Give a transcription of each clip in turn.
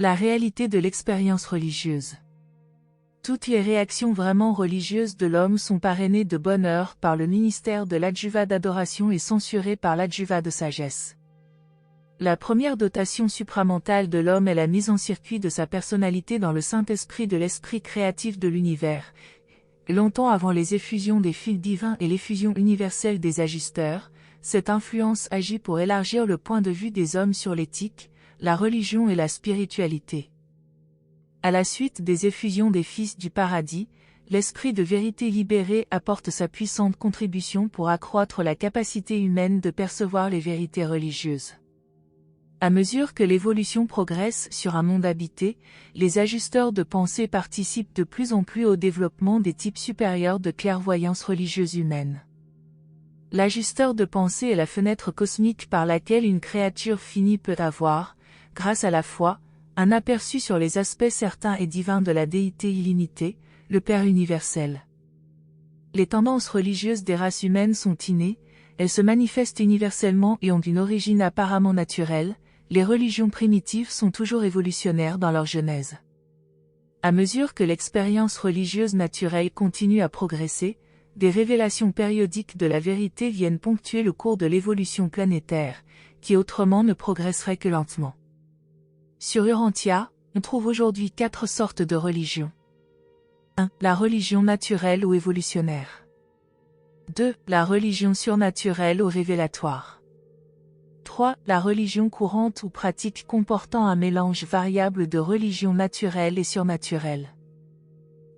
La réalité de l'expérience religieuse. Toutes les réactions vraiment religieuses de l'homme sont parrainées de bonne heure par le ministère de l'adjuvat d'adoration et censurées par l'adjuvat de sagesse. La première dotation supramentale de l'homme est la mise en circuit de sa personnalité dans le Saint-Esprit de l'Esprit créatif de l'univers. Longtemps avant les effusions des fils divins et l'effusion universelle des ajusteurs, cette influence agit pour élargir le point de vue des hommes sur l'éthique, la religion et la spiritualité. À la suite des effusions des fils du paradis, l'esprit de vérité libéré apporte sa puissante contribution pour accroître la capacité humaine de percevoir les vérités religieuses. À mesure que l'évolution progresse sur un monde habité, les ajusteurs de pensée participent de plus en plus au développement des types supérieurs de clairvoyance religieuse humaine. L'ajusteur de pensée est la fenêtre cosmique par laquelle une créature finie peut avoir, grâce à la foi, un aperçu sur les aspects certains et divins de la déité illimitée, le Père universel. Les tendances religieuses des races humaines sont innées, elles se manifestent universellement et ont une origine apparemment naturelle, les religions primitives sont toujours évolutionnaires dans leur genèse. À mesure que l'expérience religieuse naturelle continue à progresser, des révélations périodiques de la vérité viennent ponctuer le cours de l'évolution planétaire, qui autrement ne progresserait que lentement. Sur Urantia, on trouve aujourd'hui 4 sortes de religions. 1. La religion naturelle ou évolutionnaire. 2. La religion surnaturelle ou révélatoire. 3. La religion courante ou pratique comportant un mélange variable de religions naturelles et surnaturelles.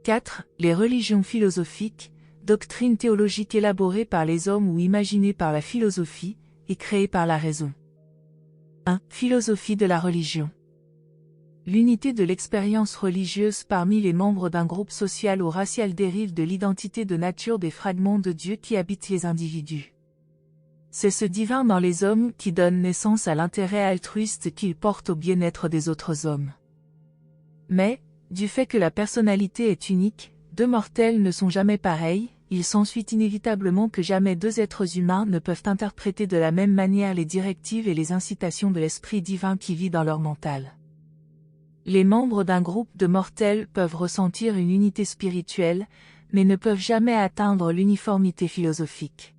4. Les religions philosophiques, doctrines théologiques élaborées par les hommes ou imaginées par la philosophie, et créées par la raison. 1. Philosophie de la religion. L'unité de l'expérience religieuse parmi les membres d'un groupe social ou racial dérive de l'identité de nature des fragments de Dieu qui habitent les individus. C'est ce divin dans les hommes qui donne naissance à l'intérêt altruiste qu'il porte au bien-être des autres hommes. Mais, du fait que la personnalité est unique, 2 mortels ne sont jamais pareils, il s'ensuit inévitablement que jamais 2 êtres humains ne peuvent interpréter de la même manière les directives et les incitations de l'esprit divin qui vit dans leur mental. Les membres d'un groupe de mortels peuvent ressentir une unité spirituelle, mais ne peuvent jamais atteindre l'uniformité philosophique.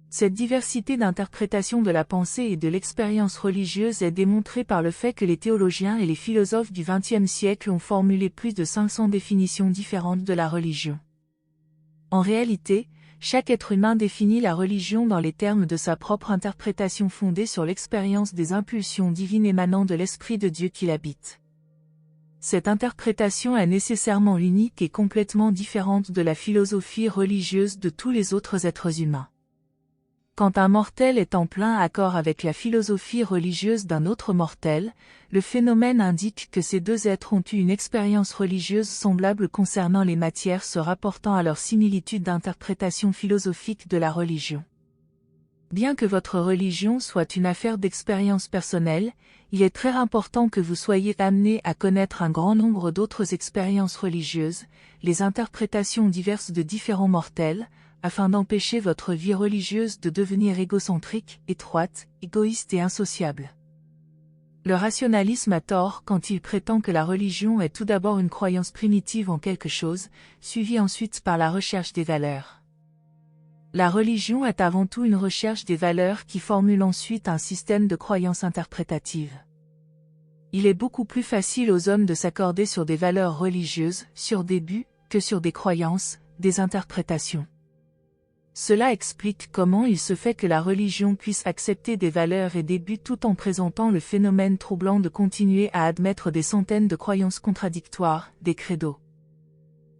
Cette diversité d'interprétation de la pensée et de l'expérience religieuse est démontrée par le fait que les théologiens et les philosophes du XXe siècle ont formulé plus de 500 définitions différentes de la religion. En réalité, chaque être humain définit la religion dans les termes de sa propre interprétation fondée sur l'expérience des impulsions divines émanant de l'Esprit de Dieu qui l'habite. Cette interprétation est nécessairement unique et complètement différente de la philosophie religieuse de tous les autres êtres humains. Quand un mortel est en plein accord avec la philosophie religieuse d'un autre mortel, le phénomène indique que ces 2 êtres ont eu une expérience religieuse semblable concernant les matières se rapportant à leur similitude d'interprétation philosophique de la religion. Bien que votre religion soit une affaire d'expérience personnelle, il est très important que vous soyez amené à connaître un grand nombre d'autres expériences religieuses, les interprétations diverses de différents mortels, afin d'empêcher votre vie religieuse de devenir égocentrique, étroite, égoïste et insociable. Le rationalisme a tort quand il prétend que la religion est tout d'abord une croyance primitive en quelque chose, suivie ensuite par la recherche des valeurs. La religion est avant tout une recherche des valeurs qui formule ensuite un système de croyances interprétatives. Il est beaucoup plus facile aux hommes de s'accorder sur des valeurs religieuses, sur des buts, que sur des croyances, des interprétations. Cela explique comment il se fait que la religion puisse accepter des valeurs et des buts tout en présentant le phénomène troublant de continuer à admettre des centaines de croyances contradictoires, des credos.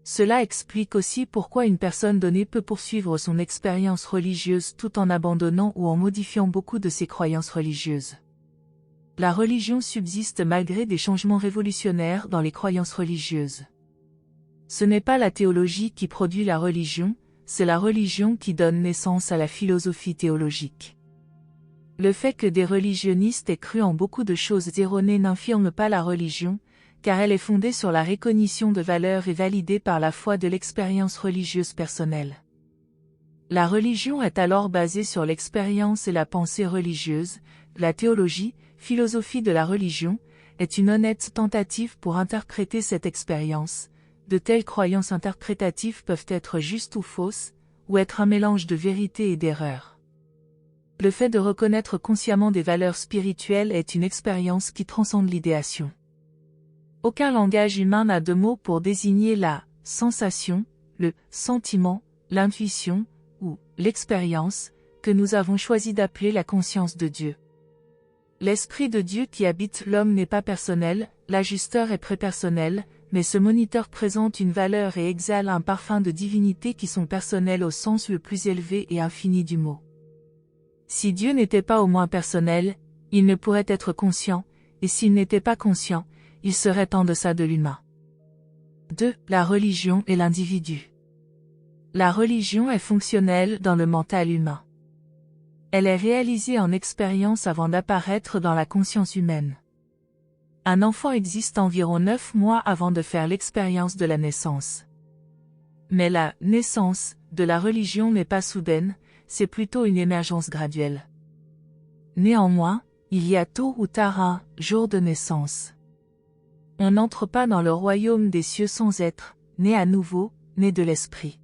Cela explique aussi pourquoi une personne donnée peut poursuivre son expérience religieuse tout en abandonnant ou en modifiant beaucoup de ses croyances religieuses. La religion subsiste malgré des changements révolutionnaires dans les croyances religieuses. Ce n'est pas la théologie qui produit la religion, c'est la religion qui donne naissance à la philosophie théologique. Le fait que des religionnistes aient cru en beaucoup de choses erronées n'infirme pas la religion, car elle est fondée sur la recognition de valeurs et validée par la foi de l'expérience religieuse personnelle. La religion est alors basée sur l'expérience et la pensée religieuse, la théologie, philosophie de la religion, est une honnête tentative pour interpréter cette expérience. De telles croyances interprétatives peuvent être justes ou fausses, ou être un mélange de vérité et d'erreur. Le fait de reconnaître consciemment des valeurs spirituelles est une expérience qui transcende l'idéation. Aucun langage humain n'a de mots pour désigner la sensation, le sentiment, l'intuition, ou l'expérience, que nous avons choisi d'appeler la conscience de Dieu. L'Esprit de Dieu qui habite l'homme n'est pas personnel, l'ajusteur est prépersonnel, mais ce moniteur présente une valeur et exhale un parfum de divinité qui sont personnels au sens le plus élevé et infini du mot. Si Dieu n'était pas au moins personnel, il ne pourrait être conscient, et s'il n'était pas conscient, il serait en deçà de l'humain. 2. La religion et l'individu. La religion est fonctionnelle dans le mental humain. Elle est réalisée en expérience avant d'apparaître dans la conscience humaine. Un enfant existe environ 9 mois avant de faire l'expérience de la naissance. Mais la naissance de la religion n'est pas soudaine, c'est plutôt une émergence graduelle. Néanmoins, il y a tôt ou tard un jour de naissance. On n'entre pas dans le royaume des cieux sans être né à nouveau, né de l'esprit.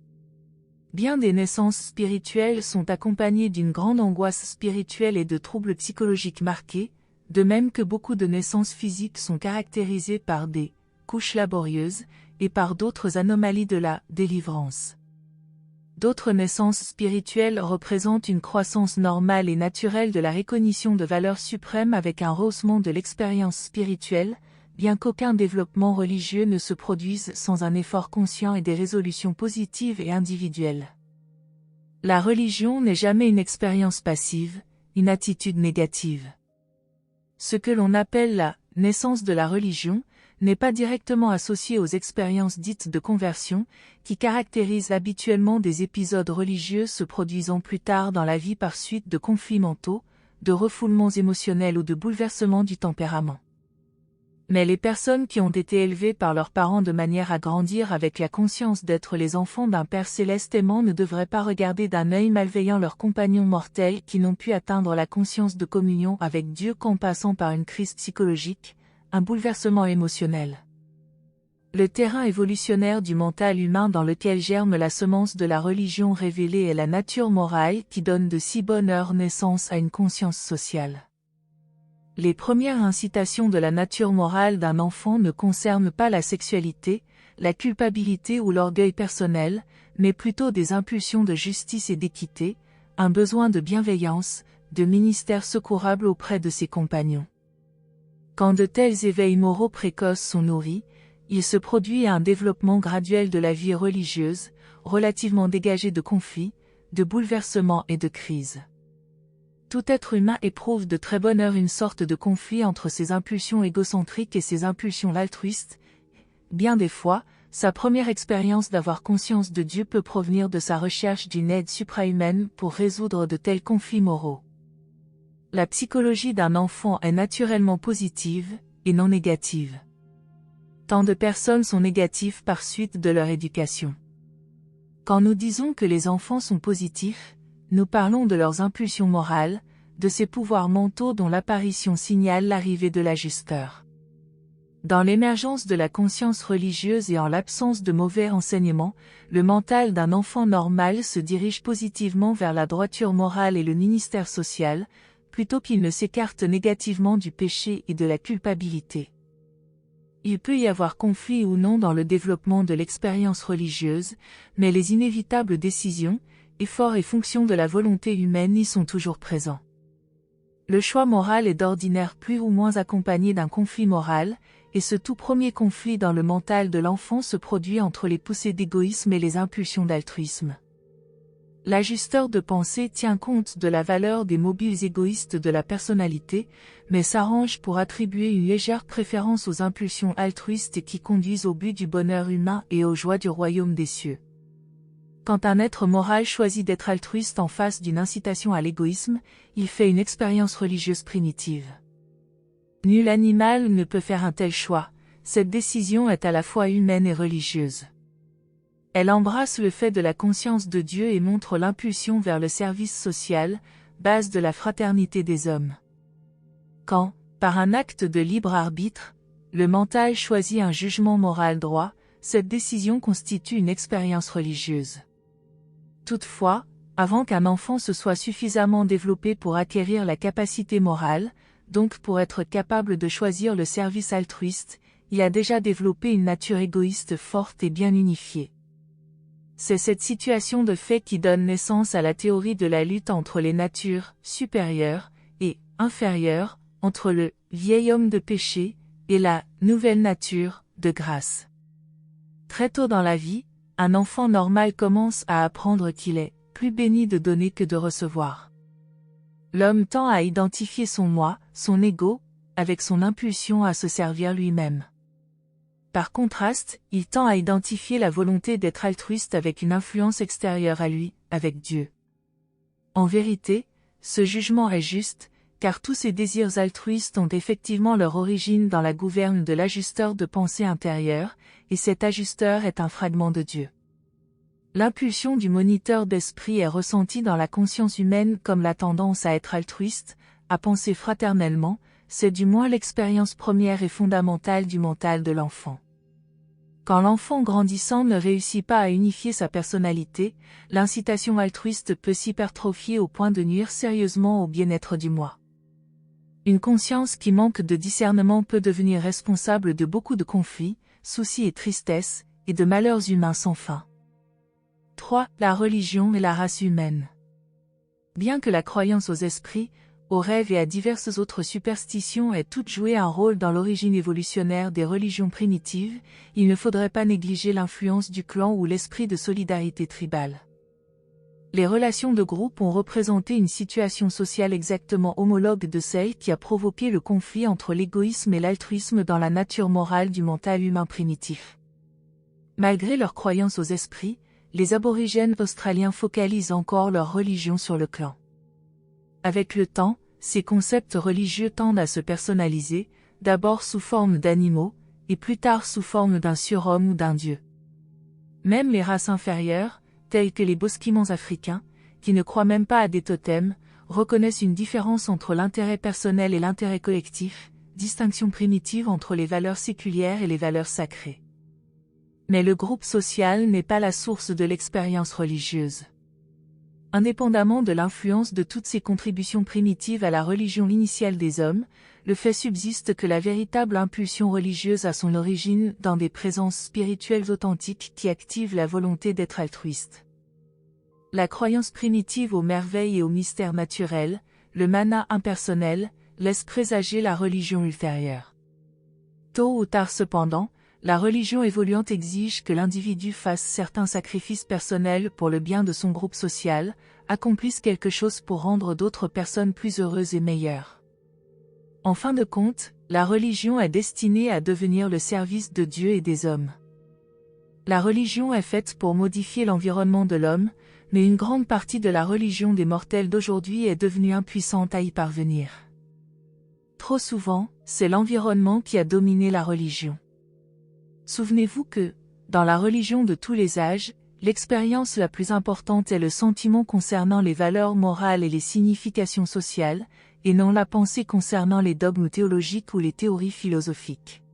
Bien des naissances spirituelles sont accompagnées d'une grande angoisse spirituelle et de troubles psychologiques marqués, de même que beaucoup de naissances physiques sont caractérisées par des couches laborieuses et par d'autres anomalies de la délivrance. D'autres naissances spirituelles représentent une croissance normale et naturelle de la recognition de valeurs suprêmes avec un rehaussement de l'expérience spirituelle, bien qu'aucun développement religieux ne se produise sans un effort conscient et des résolutions positives et individuelles. La religion n'est jamais une expérience passive, une attitude négative. Ce que l'on appelle la naissance de la religion n'est pas directement associé aux expériences dites de conversion, qui caractérisent habituellement des épisodes religieux se produisant plus tard dans la vie par suite de conflits mentaux, de refoulements émotionnels ou de bouleversements du tempérament. Mais les personnes qui ont été élevées par leurs parents de manière à grandir avec la conscience d'être les enfants d'un Père céleste aimant ne devraient pas regarder d'un œil malveillant leurs compagnons mortels qui n'ont pu atteindre la conscience de communion avec Dieu qu'en passant par une crise psychologique, un bouleversement émotionnel. Le terrain évolutionnaire du mental humain dans lequel germe la semence de la religion révélée est la nature morale qui donne de si bonne heure naissance à une conscience sociale. Les premières incitations de la nature morale d'un enfant ne concernent pas la sexualité, la culpabilité ou l'orgueil personnel, mais plutôt des impulsions de justice et d'équité, un besoin de bienveillance, de ministère secourable auprès de ses compagnons. Quand de tels éveils moraux précoces sont nourris, il se produit un développement graduel de la vie religieuse, relativement dégagé de conflits, de bouleversements et de crises. Tout être humain éprouve de très bonne heure une sorte de conflit entre ses impulsions égocentriques et ses impulsions altruistes. Bien des fois, sa première expérience d'avoir conscience de Dieu peut provenir de sa recherche d'une aide suprahumaine pour résoudre de tels conflits moraux. La psychologie d'un enfant est naturellement positive, et non négative. Tant de personnes sont négatives par suite de leur éducation. Quand nous disons que les enfants sont positifs, nous parlons de leurs impulsions morales, de ces pouvoirs mentaux dont l'apparition signale l'arrivée de l'ajusteur. Dans l'émergence de la conscience religieuse et en l'absence de mauvais renseignements, le mental d'un enfant normal se dirige positivement vers la droiture morale et le ministère social, plutôt qu'il ne s'écarte négativement du péché et de la culpabilité. Il peut y avoir conflit ou non dans le développement de l'expérience religieuse, mais les inévitables décisions, efforts et fonctions de la volonté humaine y sont toujours présents. Le choix moral est d'ordinaire plus ou moins accompagné d'un conflit moral, et ce tout premier conflit dans le mental de l'enfant se produit entre les poussées d'égoïsme et les impulsions d'altruisme. L'ajusteur de pensée tient compte de la valeur des mobiles égoïstes de la personnalité, mais s'arrange pour attribuer une légère préférence aux impulsions altruistes qui conduisent au but du bonheur humain et aux joies du royaume des cieux. Quand un être moral choisit d'être altruiste en face d'une incitation à l'égoïsme, il fait une expérience religieuse primitive. Nul animal ne peut faire un tel choix, cette décision est à la fois humaine et religieuse. Elle embrasse le fait de la conscience de Dieu et montre l'impulsion vers le service social, base de la fraternité des hommes. Quand, par un acte de libre arbitre, le mental choisit un jugement moral droit, cette décision constitue une expérience religieuse. Toutefois, avant qu'un enfant se soit suffisamment développé pour acquérir la capacité morale, donc pour être capable de choisir le service altruiste, il a déjà développé une nature égoïste forte et bien unifiée. C'est cette situation de fait qui donne naissance à la théorie de la lutte entre les natures supérieures et inférieures, entre le vieil homme de péché et la nouvelle nature de grâce. Très tôt dans la vie, un enfant normal commence à apprendre qu'il est plus béni de donner que de recevoir. L'homme tend à identifier son moi, son ego, avec son impulsion à se servir lui-même. Par contraste, il tend à identifier la volonté d'être altruiste avec une influence extérieure à lui, avec Dieu. En vérité, ce jugement est juste, car tous ces désirs altruistes ont effectivement leur origine dans la gouverne de l'ajusteur de pensée intérieure, et cet ajusteur est un fragment de Dieu. L'impulsion du moniteur d'esprit est ressentie dans la conscience humaine comme la tendance à être altruiste, à penser fraternellement, c'est du moins l'expérience première et fondamentale du mental de l'enfant. Quand l'enfant grandissant ne réussit pas à unifier sa personnalité, l'incitation altruiste peut s'hypertrophier au point de nuire sérieusement au bien-être du moi. Une conscience qui manque de discernement peut devenir responsable de beaucoup de conflits, soucis et tristesses, et de malheurs humains sans fin. 3. La religion et la race humaine. Bien que la croyance aux esprits, aux rêves et à diverses autres superstitions ait toutes joué un rôle dans l'origine évolutionnaire des religions primitives, il ne faudrait pas négliger l'influence du clan ou l'esprit de solidarité tribale. Les relations de groupe ont représenté une situation sociale exactement homologue de celle qui a provoqué le conflit entre l'égoïsme et l'altruisme dans la nature morale du mental humain primitif. Malgré leur croyance aux esprits, les aborigènes australiens focalisent encore leur religion sur le clan. Avec le temps, ces concepts religieux tendent à se personnaliser, d'abord sous forme d'animaux, et plus tard sous forme d'un surhomme ou d'un dieu. Même les races inférieures, telles que les bosquimans africains, qui ne croient même pas à des totems, reconnaissent une différence entre l'intérêt personnel et l'intérêt collectif, distinction primitive entre les valeurs séculières et les valeurs sacrées. Mais le groupe social n'est pas la source de l'expérience religieuse. Indépendamment de l'influence de toutes ces contributions primitives à la religion initiale des hommes, le fait subsiste que la véritable impulsion religieuse a son origine dans des présences spirituelles authentiques qui activent la volonté d'être altruiste. La croyance primitive aux merveilles et aux mystères naturels, le mana impersonnel, laisse présager la religion ultérieure. Tôt ou tard cependant, la religion évoluante exige que l'individu fasse certains sacrifices personnels pour le bien de son groupe social, accomplisse quelque chose pour rendre d'autres personnes plus heureuses et meilleures. En fin de compte, la religion est destinée à devenir le service de Dieu et des hommes. La religion est faite pour modifier l'environnement de l'homme, mais une grande partie de la religion des mortels d'aujourd'hui est devenue impuissante à y parvenir. Trop souvent, c'est l'environnement qui a dominé la religion. Souvenez-vous que, dans la religion de tous les âges, l'expérience la plus importante est le sentiment concernant les valeurs morales et les significations sociales, et non la pensée concernant les dogmes théologiques ou les théories philosophiques.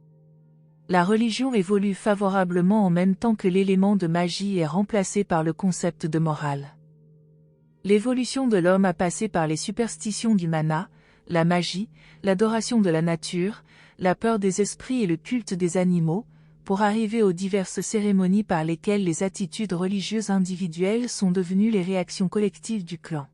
La religion évolue favorablement en même temps que l'élément de magie est remplacé par le concept de morale. L'évolution de l'homme a passé par les superstitions du mana, la magie, l'adoration de la nature, la peur des esprits et le culte des animaux, pour arriver aux diverses cérémonies par lesquelles les attitudes religieuses individuelles sont devenues les réactions collectives du clan.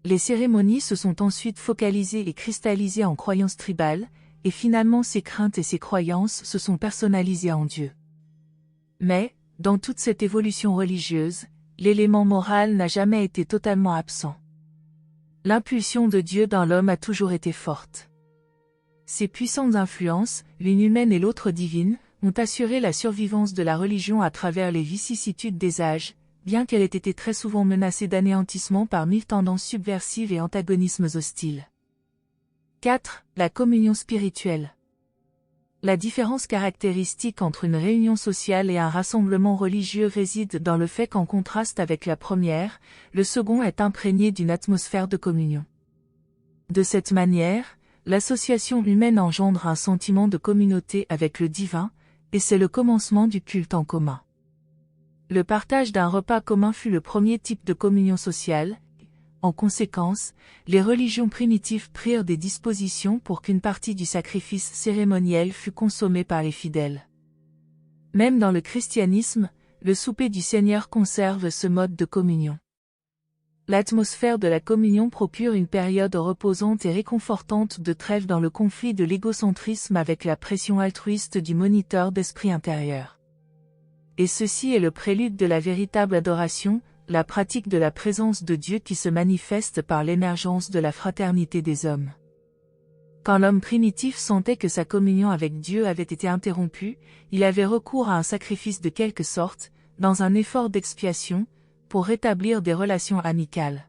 Les cérémonies se sont ensuite focalisées et cristallisées en croyances tribales, et finalement ces craintes et ces croyances se sont personnalisées en Dieu. Mais, dans toute cette évolution religieuse, l'élément moral n'a jamais été totalement absent. L'impulsion de Dieu dans l'homme a toujours été forte. Ces puissantes influences, l'une humaine et l'autre divine, ont assuré la survivance de la religion à travers les vicissitudes des âges, bien qu'elle ait été très souvent menacée d'anéantissement par mille tendances subversives et antagonismes hostiles. 4. La communion spirituelle. La différence caractéristique entre une réunion sociale et un rassemblement religieux réside dans le fait qu'en contraste avec la première, le second est imprégné d'une atmosphère de communion. De cette manière, L'association humaine engendre un sentiment de communauté avec le divin, et c'est le commencement du culte en commun. Le partage d'un repas commun fut le premier type de communion sociale. En conséquence, les religions primitives prirent des dispositions pour qu'une partie du sacrifice cérémoniel fût consommée par les fidèles. Même dans le christianisme, le souper du Seigneur conserve ce mode de communion. L'atmosphère de la communion procure une période reposante et réconfortante de trêve dans le conflit de l'égocentrisme avec la pression altruiste du moniteur d'esprit intérieur. Et ceci est le prélude de la véritable adoration, la pratique de la présence de Dieu qui se manifeste par l'émergence de la fraternité des hommes. Quand l'homme primitif sentait que sa communion avec Dieu avait été interrompue, il avait recours à un sacrifice de quelque sorte, dans un effort d'expiation, pour rétablir des relations amicales.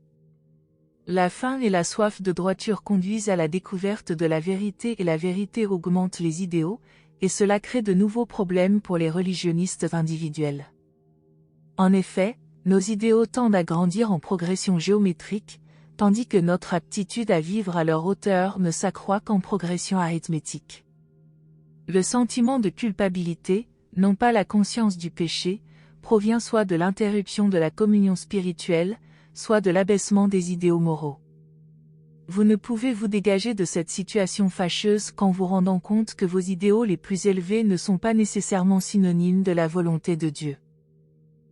La faim et la soif de droiture conduisent à la découverte de la vérité et la vérité augmente les idéaux, et cela crée de nouveaux problèmes pour les religionnistes individuels. En effet, nos idéaux tendent à grandir en progression géométrique, tandis que notre aptitude à vivre à leur hauteur ne s'accroît qu'en progression arithmétique. Le sentiment de culpabilité, non pas la conscience du péché, provient soit de l'interruption de la communion spirituelle, soit de l'abaissement des idéaux moraux. Vous ne pouvez vous dégager de cette situation fâcheuse qu'en vous rendant compte que vos idéaux les plus élevés ne sont pas nécessairement synonymes de la volonté de Dieu.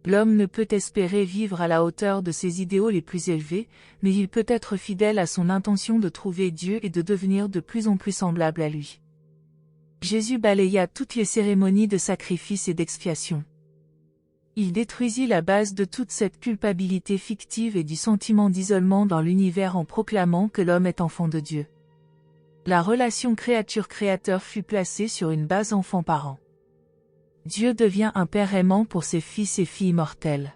L'homme ne peut espérer vivre à la hauteur de ses idéaux les plus élevés, mais il peut être fidèle à son intention de trouver Dieu et de devenir de plus en plus semblable à lui. Jésus balaya toutes les cérémonies de sacrifice et d'expiation. Il détruisit la base de toute cette culpabilité fictive et du sentiment d'isolement dans l'univers en proclamant que l'homme est enfant de Dieu. La relation créature-créateur fut placée sur une base enfant-parent. Dieu devient un père aimant pour ses fils et filles mortels.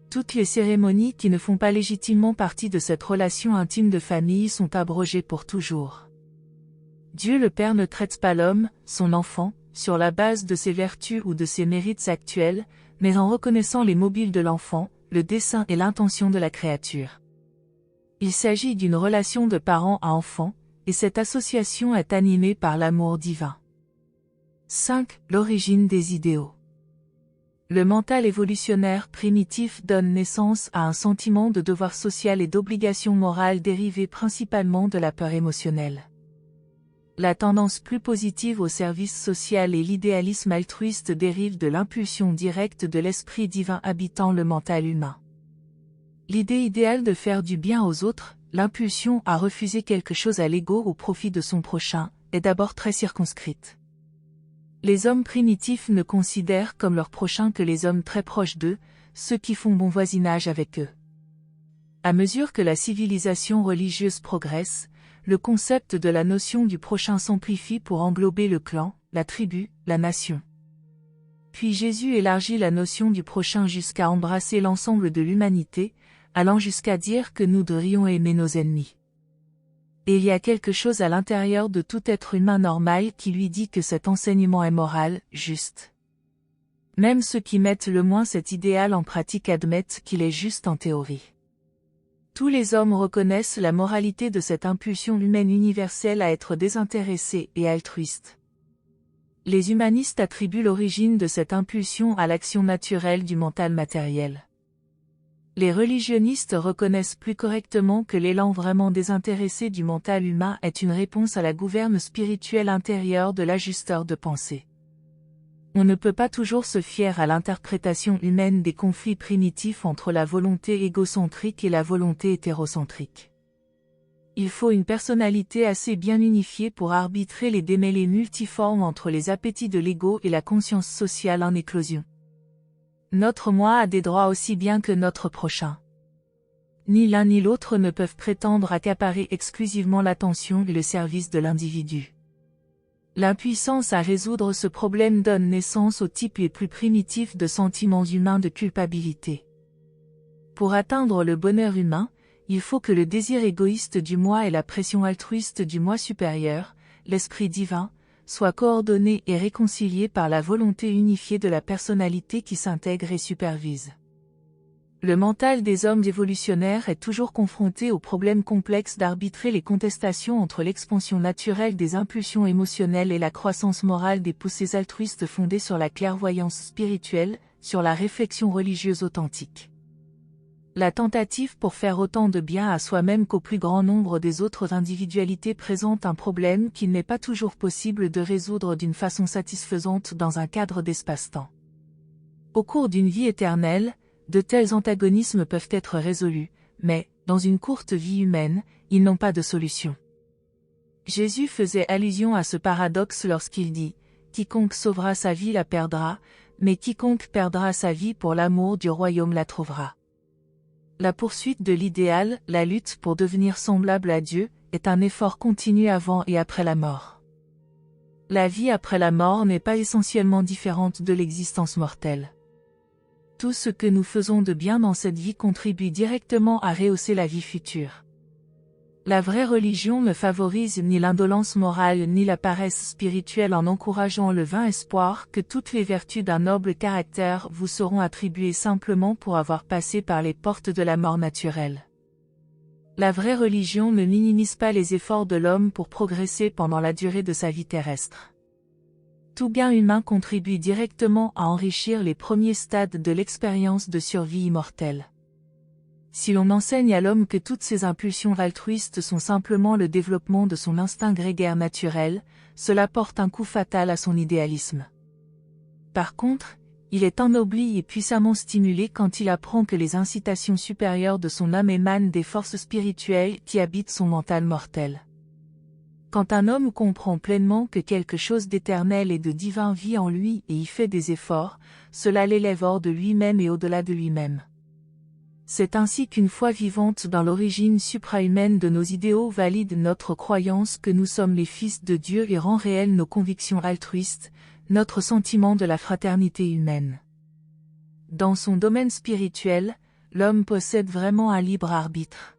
Toutes les cérémonies qui ne font pas légitimement partie de cette relation intime de famille sont abrogées pour toujours. Dieu le Père ne traite pas l'homme, son enfant, sur la base de ses vertus ou de ses mérites actuels, mais en reconnaissant les mobiles de l'enfant, le dessein et l'intention de la créature. Il s'agit d'une relation de parent à enfant, et cette association est animée par l'amour divin. 5. L'origine des idéaux. Le mental évolutionnaire primitif donne naissance à un sentiment de devoir social et d'obligation morale dérivé principalement de la peur émotionnelle. La tendance plus positive au service social et l'idéalisme altruiste dérivent de l'impulsion directe de l'esprit divin habitant le mental humain. L'idée idéale de faire du bien aux autres, l'impulsion à refuser quelque chose à l'ego au profit de son prochain, est d'abord très circonscrite. Les hommes primitifs ne considèrent comme leurs prochains que les hommes très proches d'eux, ceux qui font bon voisinage avec eux. À mesure que la civilisation religieuse progresse, le concept de la notion du prochain s'amplifie pour englober le clan, la tribu, la nation. Puis Jésus élargit la notion du prochain jusqu'à embrasser l'ensemble de l'humanité, allant jusqu'à dire que nous devrions aimer nos ennemis. Et il y a quelque chose à l'intérieur de tout être humain normal qui lui dit que cet enseignement est moral, juste. Même ceux qui mettent le moins cet idéal en pratique admettent qu'il est juste en théorie. Tous les hommes reconnaissent la moralité de cette impulsion humaine universelle à être désintéressée et altruiste. Les humanistes attribuent l'origine de cette impulsion à l'action naturelle du mental matériel. Les religionnistes reconnaissent plus correctement que l'élan vraiment désintéressé du mental humain est une réponse à la gouverne spirituelle intérieure de l'ajusteur de pensée. On ne peut pas toujours se fier à l'interprétation humaine des conflits primitifs entre la volonté égocentrique et la volonté hétérocentrique. Il faut une personnalité assez bien unifiée pour arbitrer les démêlés multiformes entre les appétits de l'ego et la conscience sociale en éclosion. Notre moi a des droits aussi bien que notre prochain. Ni l'un ni l'autre ne peuvent prétendre accaparer exclusivement l'attention et le service de l'individu. L'impuissance à résoudre ce problème donne naissance aux types les plus primitifs de sentiments humains de culpabilité. Pour atteindre le bonheur humain, il faut que le désir égoïste du moi et la pression altruiste du moi supérieur, l'esprit divin, soient coordonnés et réconciliés par la volonté unifiée de la personnalité qui s'intègre et supervise. Le mental des hommes évolutionnaires est toujours confronté au problème complexe d'arbitrer les contestations entre l'expansion naturelle des impulsions émotionnelles et la croissance morale des poussées altruistes fondées sur la clairvoyance spirituelle, sur la réflexion religieuse authentique. La tentative pour faire autant de bien à soi-même qu'au plus grand nombre des autres individualités présente un problème qu'il n'est pas toujours possible de résoudre d'une façon satisfaisante dans un cadre d'espace-temps. Au cours d'une vie éternelle, de tels antagonismes peuvent être résolus, mais, dans une courte vie humaine, ils n'ont pas de solution. Jésus faisait allusion à ce paradoxe lorsqu'il dit « Quiconque sauvera sa vie la perdra, mais quiconque perdra sa vie pour l'amour du royaume la trouvera. » La poursuite de l'idéal, la lutte pour devenir semblable à Dieu, est un effort continu avant et après la mort. La vie après la mort n'est pas essentiellement différente de l'existence mortelle. Tout ce que nous faisons de bien dans cette vie contribue directement à rehausser la vie future. La vraie religion ne favorise ni l'indolence morale ni la paresse spirituelle en encourageant le vain espoir que toutes les vertus d'un noble caractère vous seront attribuées simplement pour avoir passé par les portes de la mort naturelle. La vraie religion ne minimise pas les efforts de l'homme pour progresser pendant la durée de sa vie terrestre. Tout gain humain contribue directement à enrichir les premiers stades de l'expérience de survie immortelle. Si l'on enseigne à l'homme que toutes ses impulsions altruistes sont simplement le développement de son instinct grégaire naturel, cela porte un coup fatal à son idéalisme. Par contre, il est ennobli et puissamment stimulé quand il apprend que les incitations supérieures de son âme émanent des forces spirituelles qui habitent son mental mortel. Quand un homme comprend pleinement que quelque chose d'éternel et de divin vit en lui et y fait des efforts, cela l'élève hors de lui-même et au-delà de lui-même. C'est ainsi qu'une foi vivante dans l'origine suprahumaine de nos idéaux valide notre croyance que nous sommes les fils de Dieu et rend réelles nos convictions altruistes, notre sentiment de la fraternité humaine. Dans son domaine spirituel, l'homme possède vraiment un libre arbitre.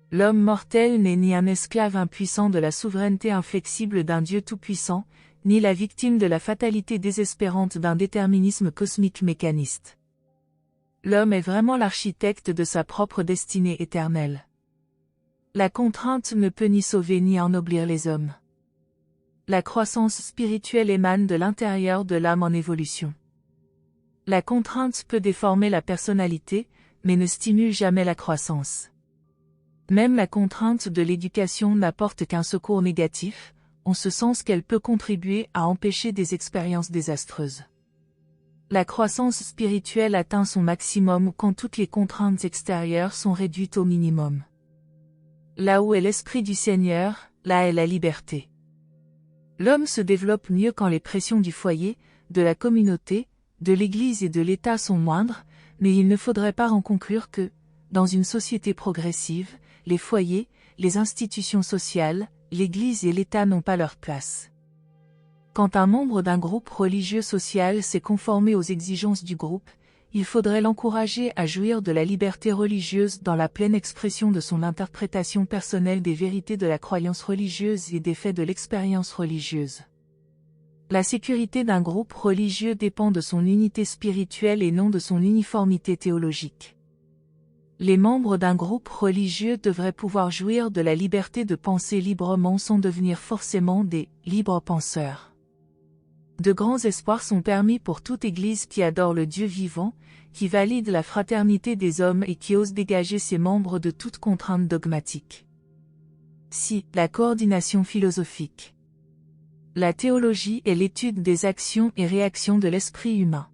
L'homme mortel n'est ni un esclave impuissant de la souveraineté inflexible d'un Dieu tout-puissant, ni la victime de la fatalité désespérante d'un déterminisme cosmique mécaniste. L'homme est vraiment l'architecte de sa propre destinée éternelle. La contrainte ne peut ni sauver ni ennoblir les hommes. La croissance spirituelle émane de l'intérieur de l'âme en évolution. La contrainte peut déformer la personnalité, mais ne stimule jamais la croissance. Même la contrainte de l'éducation n'apporte qu'un secours négatif, en ce sens qu'elle peut contribuer à empêcher des expériences désastreuses. La croissance spirituelle atteint son maximum quand toutes les contraintes extérieures sont réduites au minimum. Là où est l'Esprit du Seigneur, là est la liberté. L'homme se développe mieux quand les pressions du foyer, de la communauté, de l'Église et de l'État sont moindres, mais il ne faudrait pas en conclure que, dans une société progressive, les foyers, les institutions sociales, l'Église et l'État n'ont pas leur place. Quand un membre d'un groupe religieux social s'est conformé aux exigences du groupe, il faudrait l'encourager à jouir de la liberté religieuse dans la pleine expression de son interprétation personnelle des vérités de la croyance religieuse et des faits de l'expérience religieuse. La sécurité d'un groupe religieux dépend de son unité spirituelle et non de son uniformité théologique. Les membres d'un groupe religieux devraient pouvoir jouir de la liberté de penser librement sans devenir forcément des libres penseurs. De grands espoirs sont permis pour toute Église qui adore le Dieu vivant, qui valide la fraternité des hommes et qui ose dégager ses membres de toute contrainte dogmatique. Si, la coordination philosophique. La théologie est l'étude des actions et réactions de l'esprit humain.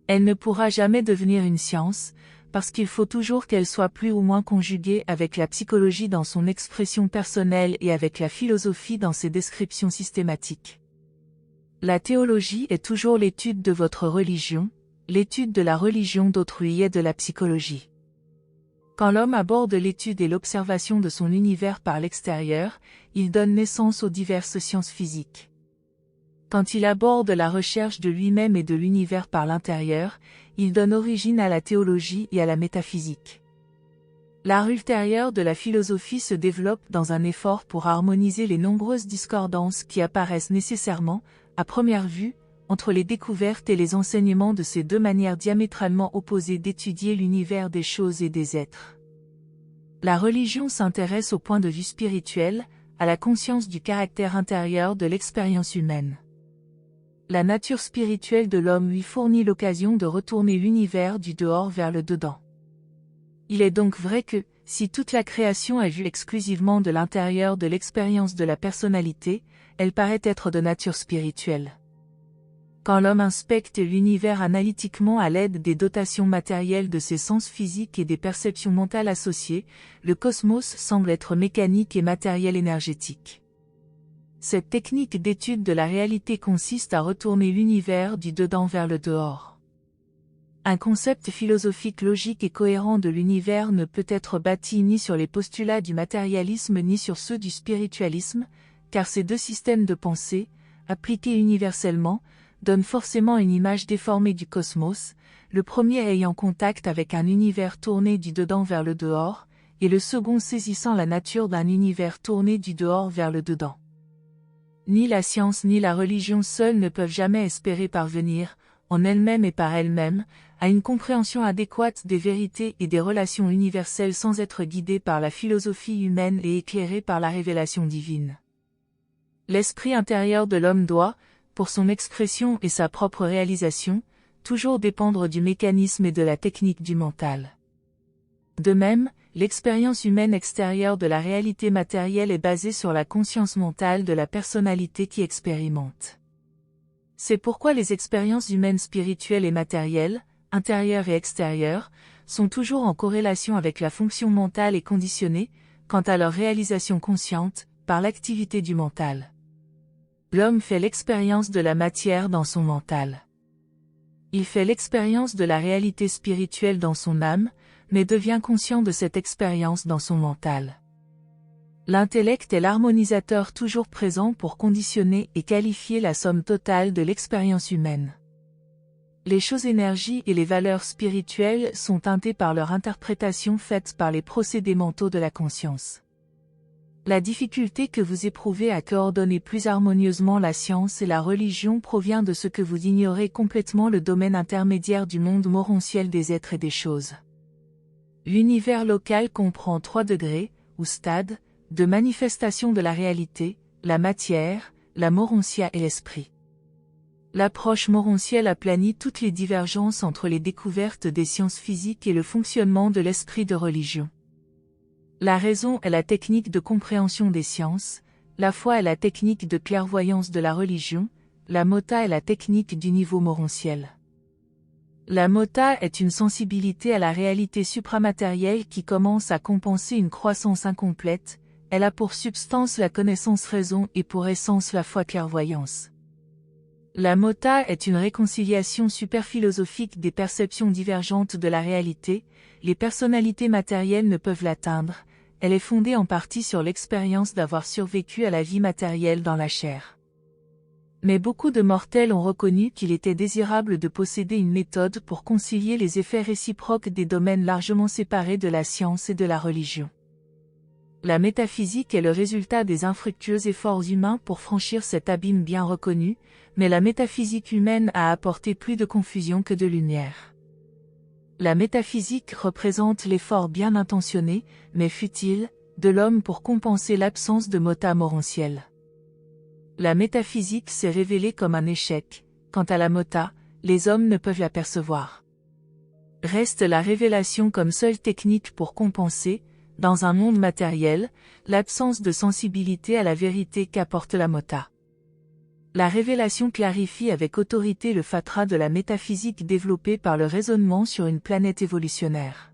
Elle ne pourra jamais devenir une science, parce qu'il faut toujours qu'elle soit plus ou moins conjuguée avec la psychologie dans son expression personnelle et avec la philosophie dans ses descriptions systématiques. La théologie est toujours l'étude de votre religion, l'étude de la religion d'autrui et de la psychologie. Quand l'homme aborde l'étude et l'observation de son univers par l'extérieur, il donne naissance aux diverses sciences physiques. Quand il aborde la recherche de lui-même et de l'univers par l'intérieur, il donne origine à la théologie et à la métaphysique. L'art ultérieur de la philosophie se développe dans un effort pour harmoniser les nombreuses discordances qui apparaissent nécessairement, à première vue, entre les découvertes et les enseignements de ces deux manières diamétralement opposées d'étudier l'univers des choses et des êtres. La religion s'intéresse au point de vue spirituel, à la conscience du caractère intérieur de l'expérience humaine. La nature spirituelle de l'homme lui fournit l'occasion de retourner l'univers du dehors vers le dedans. Il est donc vrai que, si toute la création est vue exclusivement de l'intérieur de l'expérience de la personnalité, elle paraît être de nature spirituelle. Quand l'homme inspecte l'univers analytiquement à l'aide des dotations matérielles de ses sens physiques et des perceptions mentales associées, le cosmos semble être mécanique et matériel énergétique. Cette technique d'étude de la réalité consiste à retourner l'univers du dedans vers le dehors. Un concept philosophique logique et cohérent de l'univers ne peut être bâti ni sur les postulats du matérialisme ni sur ceux du spiritualisme, car ces deux systèmes de pensée, appliqués universellement, donnent forcément une image déformée du cosmos, le premier ayant contact avec un univers tourné du dedans vers le dehors, et le second saisissant la nature d'un univers tourné du dehors vers le dedans. Ni la science ni la religion seules ne peuvent jamais espérer parvenir, en elles-mêmes et par elles-mêmes, à une compréhension adéquate des vérités et des relations universelles sans être guidées par la philosophie humaine et éclairées par la révélation divine. L'esprit intérieur de l'homme doit, pour son expression et sa propre réalisation, toujours dépendre du mécanisme et de la technique du mental. De même, l'expérience humaine extérieure de la réalité matérielle est basée sur la conscience mentale de la personnalité qui expérimente. C'est pourquoi les expériences humaines spirituelles et matérielles, intérieures et extérieures, sont toujours en corrélation avec la fonction mentale et conditionnées, quant à leur réalisation consciente, par l'activité du mental. L'homme fait l'expérience de la matière dans son mental. Il fait l'expérience de la réalité spirituelle dans son âme, mais devient conscient de cette expérience dans son mental. L'intellect est l'harmonisateur toujours présent pour conditionner et qualifier la somme totale de l'expérience humaine. Les choses-énergies et les valeurs spirituelles sont teintées par leur interprétation faite par les procédés mentaux de la conscience. La difficulté que vous éprouvez à coordonner plus harmonieusement la science et la religion provient de ce que vous ignorez complètement le domaine intermédiaire du monde morontiel des êtres et des choses. L'univers local comprend 3 degrés, ou stades, de manifestation de la réalité, la matière, la morontia et l'esprit. L'approche morontielle aplanit toutes les divergences entre les découvertes des sciences physiques et le fonctionnement de l'esprit de religion. La raison est la technique de compréhension des sciences, la foi est la technique de clairvoyance de la religion, la mota est la technique du niveau morontiel. La mota est une sensibilité à la réalité supramatérielle qui commence à compenser une croissance incomplète, elle a pour substance la connaissance raison et pour essence la foi clairvoyance. La mota est une réconciliation superphilosophique des perceptions divergentes de la réalité, les personnalités matérielles ne peuvent l'atteindre, elle est fondée en partie sur l'expérience d'avoir survécu à la vie matérielle dans la chair. Mais beaucoup de mortels ont reconnu qu'il était désirable de posséder une méthode pour concilier les effets réciproques des domaines largement séparés de la science et de la religion. La métaphysique est le résultat des infructueux efforts humains pour franchir cet abîme bien reconnu, mais la métaphysique humaine a apporté plus de confusion que de lumière. La métaphysique représente l'effort bien intentionné, mais futile, de l'homme pour compenser l'absence de mota morontiel. La métaphysique s'est révélée comme un échec, quant à la mota, les hommes ne peuvent l'apercevoir. Reste la révélation comme seule technique pour compenser, dans un monde matériel, l'absence de sensibilité à la vérité qu'apporte la mota. La révélation clarifie avec autorité le fatras de la métaphysique développé par le raisonnement sur une planète évolutionnaire.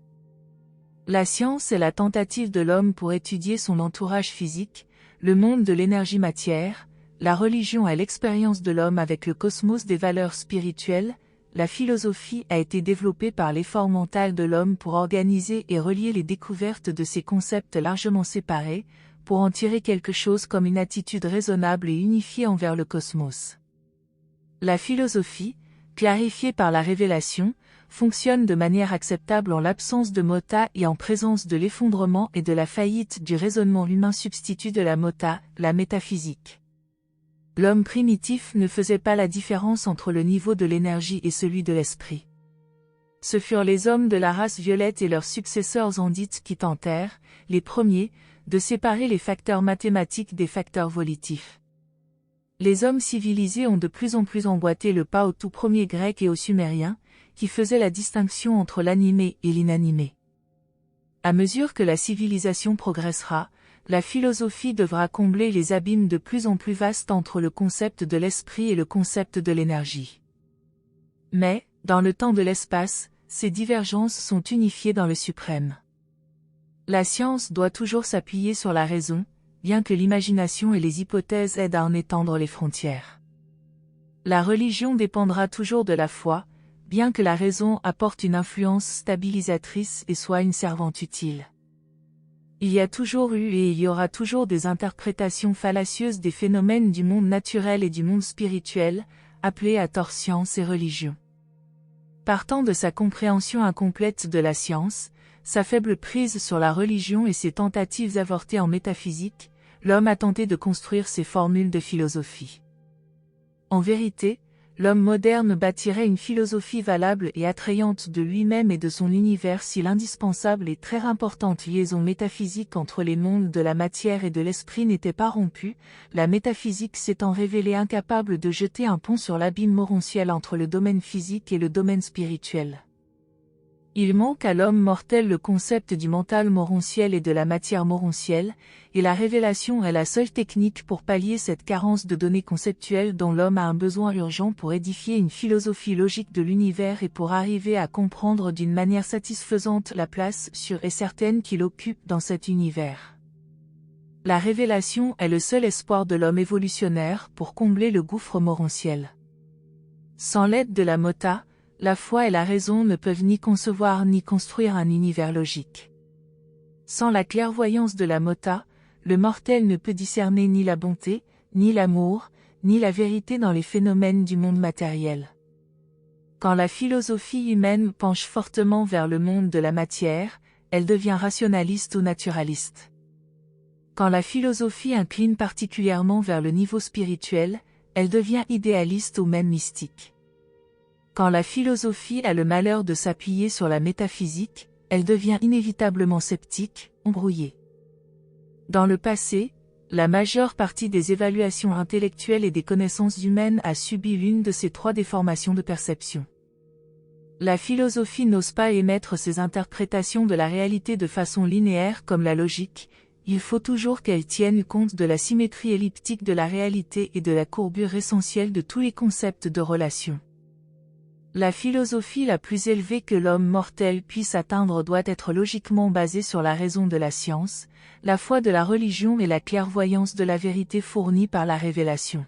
La science est la tentative de l'homme pour étudier son entourage physique, le monde de l'énergie matière, la religion est l'expérience de l'homme avec le cosmos des valeurs spirituelles, la philosophie a été développée par l'effort mental de l'homme pour organiser et relier les découvertes de ces concepts largement séparés, pour en tirer quelque chose comme une attitude raisonnable et unifiée envers le cosmos. La philosophie, clarifiée par la révélation, fonctionne de manière acceptable en l'absence de mota et en présence de l'effondrement et de la faillite du raisonnement humain substitut de la mota, la métaphysique. L'homme primitif ne faisait pas la différence entre le niveau de l'énergie et celui de l'esprit. Ce furent les hommes de la race violette et leurs successeurs andhites qui tentèrent, les premiers, de séparer les facteurs mathématiques des facteurs volitifs. Les hommes civilisés ont de plus en plus emboîté le pas aux tout premiers Grecs et aux Sumériens, qui faisaient la distinction entre l'animé et l'inanimé. À mesure que la civilisation progressera, la philosophie devra combler les abîmes de plus en plus vastes entre le concept de l'esprit et le concept de l'énergie. Mais, dans le temps de l'espace, ces divergences sont unifiées dans le suprême. La science doit toujours s'appuyer sur la raison, bien que l'imagination et les hypothèses aident à en étendre les frontières. La religion dépendra toujours de la foi, bien que la raison apporte une influence stabilisatrice et soit une servante utile. Il y a toujours eu et il y aura toujours des interprétations fallacieuses des phénomènes du monde naturel et du monde spirituel, appelées à tort science et religion. Partant de sa compréhension incomplète de la science, sa faible prise sur la religion et ses tentatives avortées en métaphysique, l'homme a tenté de construire ses formules de philosophie. En vérité, l'homme moderne bâtirait une philosophie valable et attrayante de lui-même et de son univers si l'indispensable et très importante liaison métaphysique entre les mondes de la matière et de l'esprit n'était pas rompue, la métaphysique s'étant révélée incapable de jeter un pont sur l'abîme morontiel entre le domaine physique et le domaine spirituel. Il manque à l'homme mortel le concept du mental morontiel et de la matière morontielle, et la révélation est la seule technique pour pallier cette carence de données conceptuelles dont l'homme a un besoin urgent pour édifier une philosophie logique de l'univers et pour arriver à comprendre d'une manière satisfaisante la place sûre et certaine qu'il occupe dans cet univers. La révélation est le seul espoir de l'homme évolutionnaire pour combler le gouffre morontiel. Sans l'aide de la mota, la foi et la raison ne peuvent ni concevoir ni construire un univers logique. Sans la clairvoyance de la mota, le mortel ne peut discerner ni la bonté, ni l'amour, ni la vérité dans les phénomènes du monde matériel. Quand la philosophie humaine penche fortement vers le monde de la matière, elle devient rationaliste ou naturaliste. Quand la philosophie incline particulièrement vers le niveau spirituel, elle devient idéaliste ou même mystique. Quand la philosophie a le malheur de s'appuyer sur la métaphysique, elle devient inévitablement sceptique, embrouillée. Dans le passé, la majeure partie des évaluations intellectuelles et des connaissances humaines a subi l'une de ces trois déformations de perception. La philosophie n'ose pas émettre ses interprétations de la réalité de façon linéaire comme la logique, il faut toujours qu'elle tienne compte de la symétrie elliptique de la réalité et de la courbure essentielle de tous les concepts de relation. La philosophie la plus élevée que l'homme mortel puisse atteindre doit être logiquement basée sur la raison de la science, la foi de la religion et la clairvoyance de la vérité fournie par la révélation.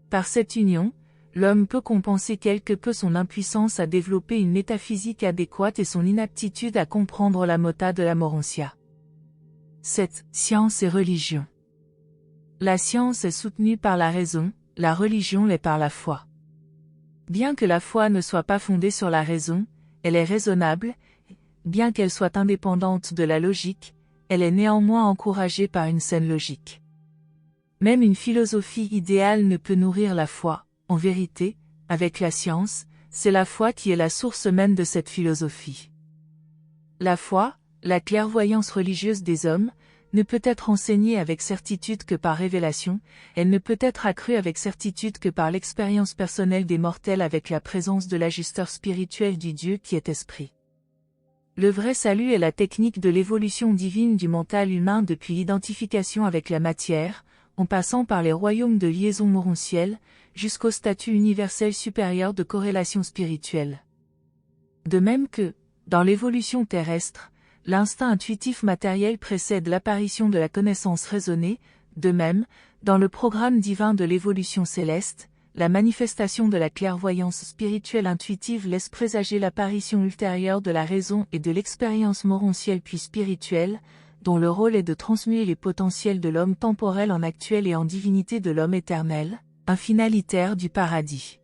Par cette union, l'homme peut compenser quelque peu son impuissance à développer une métaphysique adéquate et son inaptitude à comprendre la mota de la morontia. 7. Science et religion. La science est soutenue par la raison, la religion l'est par la foi. Bien que la foi ne soit pas fondée sur la raison, elle est raisonnable, bien qu'elle soit indépendante de la logique, elle est néanmoins encouragée par une saine logique. Même une philosophie idéale ne peut nourrir la foi, en vérité, avec la science, c'est la foi qui est la source même de cette philosophie. La foi, la clairvoyance religieuse des hommes, ne peut être enseignée avec certitude que par révélation, elle ne peut être accrue avec certitude que par l'expérience personnelle des mortels avec la présence de l'ajusteur spirituel du Dieu qui est esprit. Le vrai salut est la technique de l'évolution divine du mental humain depuis l'identification avec la matière, en passant par les royaumes de liaison morontielle, jusqu'au statut universel supérieur de corrélation spirituelle. De même que, dans l'évolution terrestre, l'instinct intuitif matériel précède l'apparition de la connaissance raisonnée, de même, dans le programme divin de l'évolution céleste, la manifestation de la clairvoyance spirituelle intuitive laisse présager l'apparition ultérieure de la raison et de l'expérience morontielle puis spirituelle, dont le rôle est de transmuer les potentiels de l'homme temporel en actuel et en divinité de l'homme éternel, un finalitaire du paradis.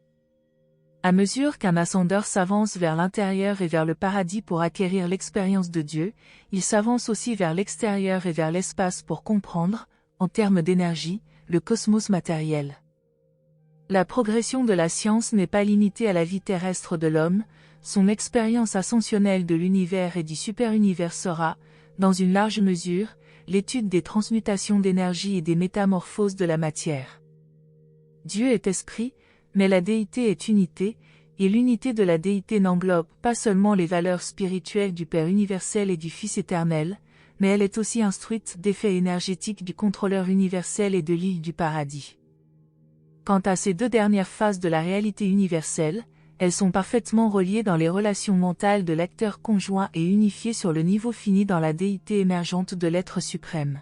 À mesure qu'un ascendeur s'avance vers l'intérieur et vers le paradis pour acquérir l'expérience de Dieu, il s'avance aussi vers l'extérieur et vers l'espace pour comprendre, en termes d'énergie, le cosmos matériel. La progression de la science n'est pas limitée à la vie terrestre de l'homme, son expérience ascensionnelle de l'univers et du super-univers sera, dans une large mesure, l'étude des transmutations d'énergie et des métamorphoses de la matière. Dieu est esprit, mais la déité est unité, et l'unité de la déité n'englobe pas seulement les valeurs spirituelles du Père universel et du Fils éternel, mais elle est aussi instruite d'effets énergétiques du contrôleur universel et de l'île du paradis. Quant à ces deux dernières phases de la réalité universelle, elles sont parfaitement reliées dans les relations mentales de l'acteur conjoint et unifiées sur le niveau fini dans la déité émergente de l'être suprême.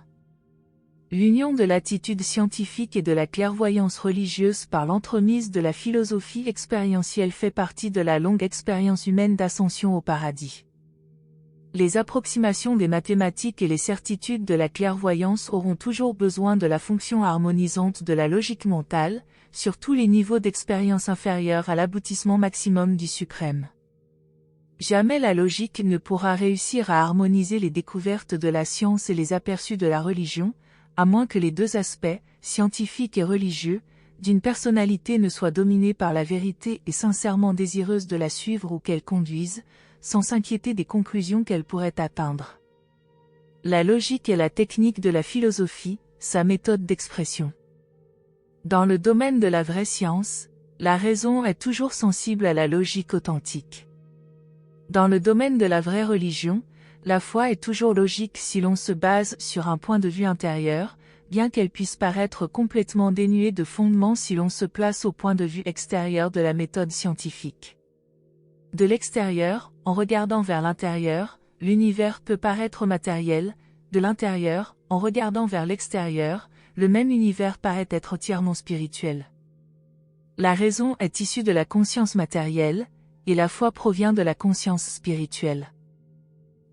L'union de l'attitude scientifique et de la clairvoyance religieuse par l'entremise de la philosophie expérientielle fait partie de la longue expérience humaine d'ascension au paradis. Les approximations des mathématiques et les certitudes de la clairvoyance auront toujours besoin de la fonction harmonisante de la logique mentale, sur tous les niveaux d'expérience inférieurs à l'aboutissement maximum du suprême. Jamais la logique ne pourra réussir à harmoniser les découvertes de la science et les aperçus de la religion, à moins que les deux aspects, scientifiques et religieux, d'une personnalité ne soient dominés par la vérité et sincèrement désireuse de la suivre ou qu'elle conduise, sans s'inquiéter des conclusions qu'elle pourrait atteindre. La logique est la technique de la philosophie, sa méthode d'expression. Dans le domaine de la vraie science, la raison est toujours sensible à la logique authentique. Dans le domaine de la vraie religion, la foi est toujours logique si l'on se base sur un point de vue intérieur, bien qu'elle puisse paraître complètement dénuée de fondement si l'on se place au point de vue extérieur de la méthode scientifique. De l'extérieur, en regardant vers l'intérieur, l'univers peut paraître matériel, de l'intérieur, en regardant vers l'extérieur, le même univers paraît être entièrement spirituel. La raison est issue de la conscience matérielle, et la foi provient de la conscience spirituelle.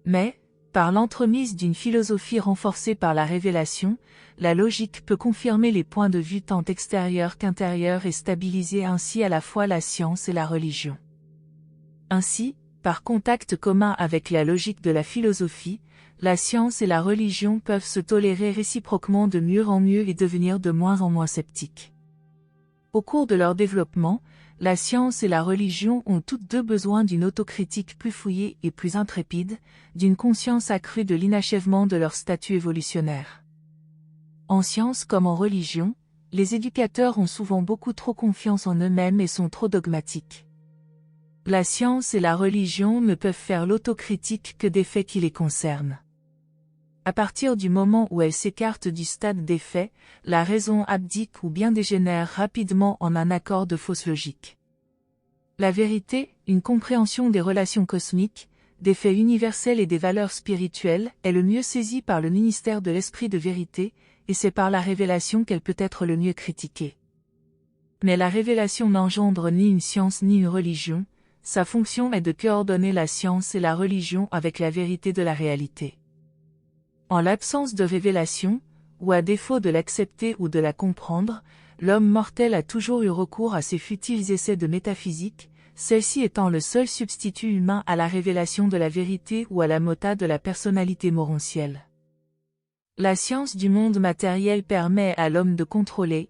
Mais, par l'entremise d'une philosophie renforcée par la révélation, la logique peut confirmer les points de vue tant extérieurs qu'intérieurs et stabiliser ainsi à la fois la science et la religion. Ainsi, par contact commun avec la logique de la philosophie, la science et la religion peuvent se tolérer réciproquement de mieux en mieux et devenir de moins en moins sceptiques. Au cours de leur développement, la science et la religion ont toutes deux besoin d'une autocritique plus fouillée et plus intrépide, d'une conscience accrue de l'inachèvement de leur statut évolutionnaire. En science comme en religion, les éducateurs ont souvent beaucoup trop confiance en eux-mêmes et sont trop dogmatiques. La science et la religion ne peuvent faire l'autocritique que des faits qui les concernent. À partir du moment où elles s'écartent du stade des faits, la raison abdique ou bien dégénère rapidement en un accord de fausse logique. La vérité, une compréhension des relations cosmiques, des faits universels et des valeurs spirituelles, est le mieux saisie par le ministère de l'Esprit de vérité, et c'est par la révélation qu'elle peut être le mieux critiquée. Mais la révélation n'engendre ni une science ni une religion, sa fonction est de coordonner la science et la religion avec la vérité de la réalité. En l'absence de révélation, ou à défaut de l'accepter ou de la comprendre, l'homme mortel a toujours eu recours à ces futiles essais de métaphysique, celle-ci étant le seul substitut humain à la révélation de la vérité ou à la mota de la personnalité morontielle. La science du monde matériel permet à l'homme de contrôler,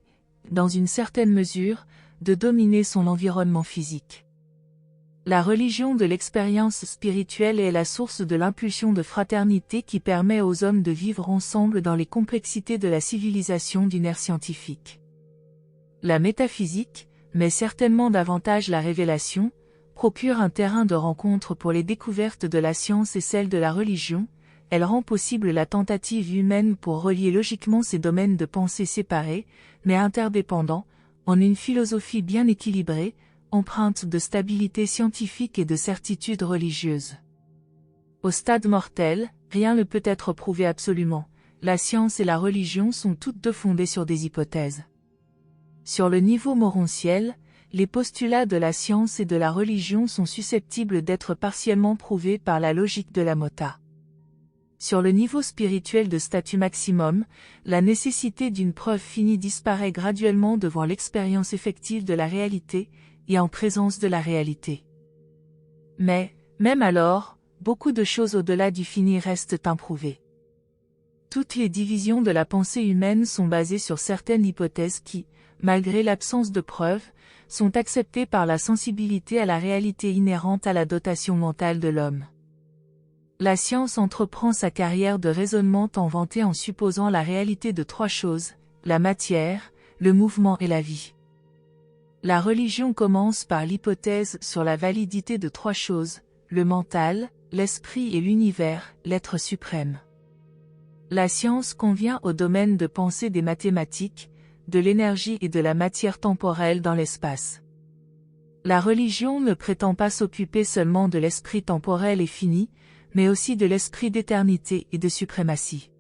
dans une certaine mesure, de dominer son environnement physique. La religion de l'expérience spirituelle est la source de l'impulsion de fraternité qui permet aux hommes de vivre ensemble dans les complexités de la civilisation d'une ère scientifique. La métaphysique, mais certainement davantage la révélation, procure un terrain de rencontre pour les découvertes de la science et celles de la religion, elle rend possible la tentative humaine pour relier logiquement ces domaines de pensée séparés, mais interdépendants, en une philosophie bien équilibrée, empreinte de stabilité scientifique et de certitude religieuse. Au stade mortel, rien ne peut être prouvé absolument, la science et la religion sont toutes deux fondées sur des hypothèses. Sur le niveau morontiel, les postulats de la science et de la religion sont susceptibles d'être partiellement prouvés par la logique de la mota. Sur le niveau spirituel de statut maximum, la nécessité d'une preuve finie disparaît graduellement devant l'expérience effective de la réalité, et en présence de la réalité. Mais, même alors, beaucoup de choses au-delà du fini restent improuvées. Toutes les divisions de la pensée humaine sont basées sur certaines hypothèses qui, malgré l'absence de preuves, sont acceptées par la sensibilité à la réalité inhérente à la dotation mentale de l'homme. La science entreprend sa carrière de raisonnement en vantée en supposant la réalité de trois choses, la matière, le mouvement et la vie. La religion commence par l'hypothèse sur la validité de trois choses, le mental, l'esprit et l'univers, l'être suprême. La science convient au domaine de pensée des mathématiques, de l'énergie et de la matière temporelle dans l'espace. La religion ne prétend pas s'occuper seulement de l'esprit temporel et fini, mais aussi de l'esprit d'éternité et de suprématie.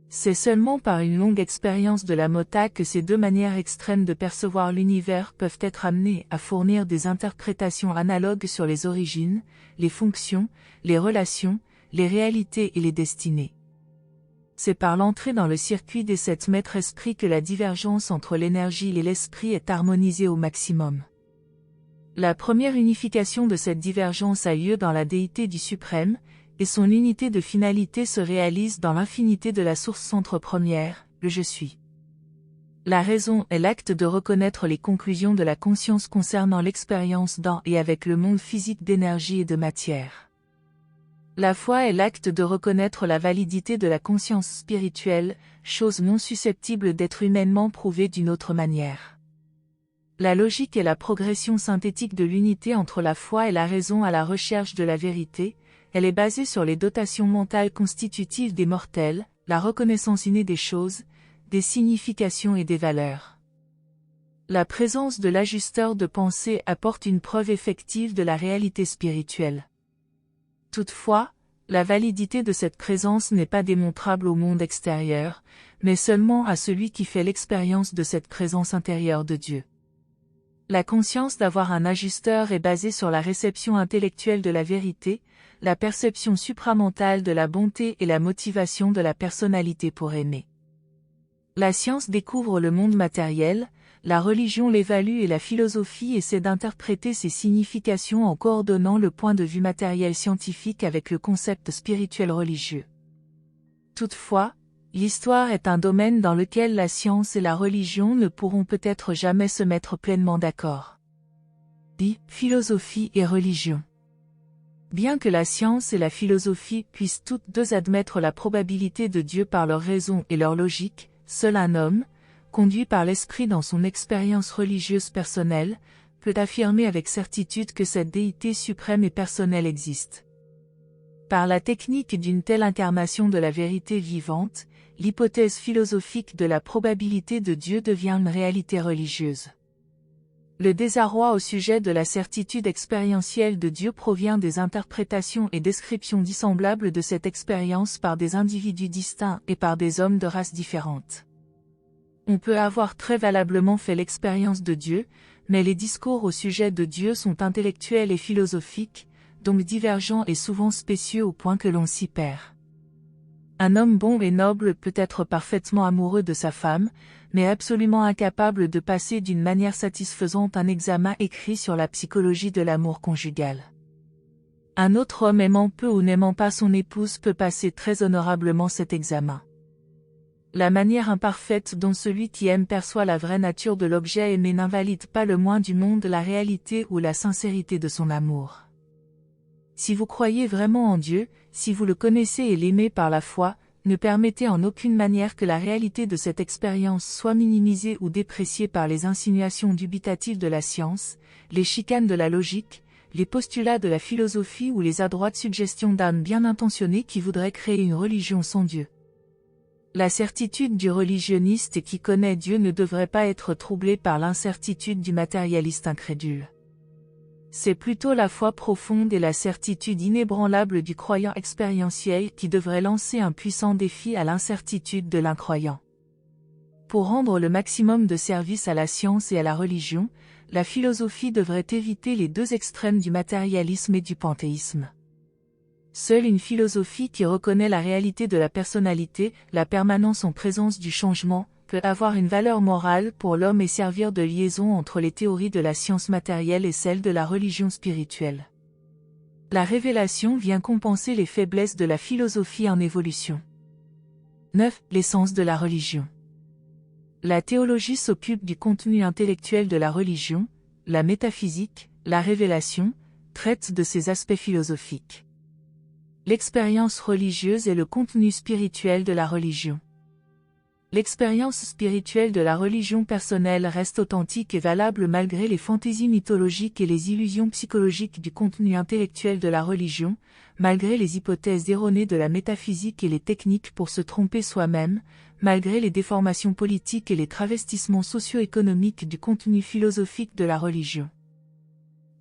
C'est seulement par une longue expérience de la Mota que ces deux manières extrêmes de percevoir l'univers peuvent être amenées à fournir des interprétations analogues sur les origines, les fonctions, les relations, les réalités et les destinées. C'est par l'entrée dans le circuit des sept maîtres esprits que la divergence entre l'énergie et l'esprit est harmonisée au maximum. La première unification de cette divergence a lieu dans la déité du suprême, et son unité de finalité se réalise dans l'infinité de la source centre première, le je suis. La raison est l'acte de reconnaître les conclusions de la conscience concernant l'expérience dans et avec le monde physique d'énergie et de matière. La foi est l'acte de reconnaître la validité de la conscience spirituelle, chose non susceptible d'être humainement prouvée d'une autre manière. La logique est la progression synthétique de l'unité entre la foi et la raison à la recherche de la vérité, elle est basée sur les dotations mentales constitutives des mortels, la reconnaissance innée des choses, des significations et des valeurs. La présence de l'ajusteur de pensée apporte une preuve effective de la réalité spirituelle. Toutefois, la validité de cette présence n'est pas démontrable au monde extérieur, mais seulement à celui qui fait l'expérience de cette présence intérieure de Dieu. La conscience d'avoir un ajusteur est basée sur la réception intellectuelle de la vérité, la perception supramentale de la bonté et la motivation de la personnalité pour aimer. La science découvre le monde matériel, la religion l'évalue et la philosophie essaie d'interpréter ses significations en coordonnant le point de vue matériel scientifique avec le concept spirituel religieux. Toutefois, l'histoire est un domaine dans lequel la science et la religion ne pourront peut-être jamais se mettre pleinement d'accord. Philosophie et religion. Bien que la science et la philosophie puissent toutes deux admettre la probabilité de Dieu par leur raison et leur logique, seul un homme, conduit par l'esprit dans son expérience religieuse personnelle, peut affirmer avec certitude que cette déité suprême et personnelle existe. Par la technique d'une telle incarnation de la vérité vivante, l'hypothèse philosophique de la probabilité de Dieu devient une réalité religieuse. Le désarroi au sujet de la certitude expérientielle de Dieu provient des interprétations et descriptions dissemblables de cette expérience par des individus distincts et par des hommes de races différentes. On peut avoir très valablement fait l'expérience de Dieu, mais les discours au sujet de Dieu sont intellectuels et philosophiques, donc divergents et souvent spécieux au point que l'on s'y perd. Un homme bon et noble peut être parfaitement amoureux de sa femme, mais absolument incapable de passer d'une manière satisfaisante un examen écrit sur la psychologie de l'amour conjugal. Un autre homme aimant peu ou n'aimant pas son épouse peut passer très honorablement cet examen. La manière imparfaite dont celui qui aime perçoit la vraie nature de l'objet aimé n'invalide pas le moins du monde la réalité ou la sincérité de son amour. Si vous croyez vraiment en Dieu, si vous le connaissez et l'aimez par la foi, ne permettez en aucune manière que la réalité de cette expérience soit minimisée ou dépréciée par les insinuations dubitatives de la science, les chicanes de la logique, les postulats de la philosophie ou les adroites suggestions d'âmes bien intentionnées qui voudraient créer une religion sans Dieu. La certitude du religionniste qui connaît Dieu ne devrait pas être troublée par l'incertitude du matérialiste incrédule. C'est plutôt la foi profonde et la certitude inébranlable du croyant expérientiel qui devraient lancer un puissant défi à l'incertitude de l'incroyant. Pour rendre le maximum de service à la science et à la religion, la philosophie devrait éviter les deux extrêmes du matérialisme et du panthéisme. Seule une philosophie qui reconnaît la réalité de la personnalité, la permanence en présence du changement, peut avoir une valeur morale pour l'homme et servir de liaison entre les théories de la science matérielle et celles de la religion spirituelle. La révélation vient compenser les faiblesses de la philosophie en évolution. 9. L'essence de la religion. La théologie s'occupe du contenu intellectuel de la religion, la métaphysique, la révélation, traite de ses aspects philosophiques. L'expérience religieuse est le contenu spirituel de la religion. L'expérience spirituelle de la religion personnelle reste authentique et valable malgré les fantaisies mythologiques et les illusions psychologiques du contenu intellectuel de la religion, malgré les hypothèses erronées de la métaphysique et les techniques pour se tromper soi-même, malgré les déformations politiques et les travestissements socio-économiques du contenu philosophique de la religion.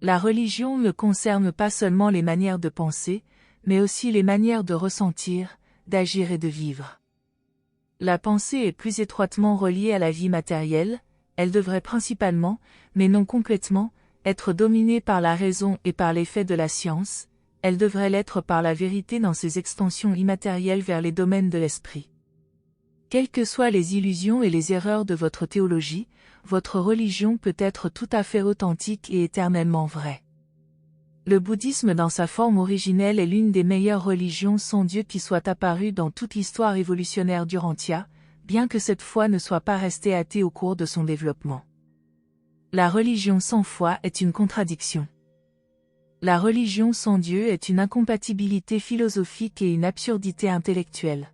La religion ne concerne pas seulement les manières de penser, mais aussi les manières de ressentir, d'agir et de vivre. La pensée est plus étroitement reliée à la vie matérielle, elle devrait principalement, mais non complètement, être dominée par la raison et par l'effet de la science, elle devrait l'être par la vérité dans ses extensions immatérielles vers les domaines de l'esprit. Quelles que soient les illusions et les erreurs de votre théologie, votre religion peut être tout à fait authentique et éternellement vraie. Le bouddhisme dans sa forme originelle est l'une des meilleures religions sans Dieu qui soit apparue dans toute l'histoire évolutionnaire d'Urantia, bien que cette foi ne soit pas restée athée au cours de son développement. La religion sans foi est une contradiction. La religion sans Dieu est une incompatibilité philosophique et une absurdité intellectuelle.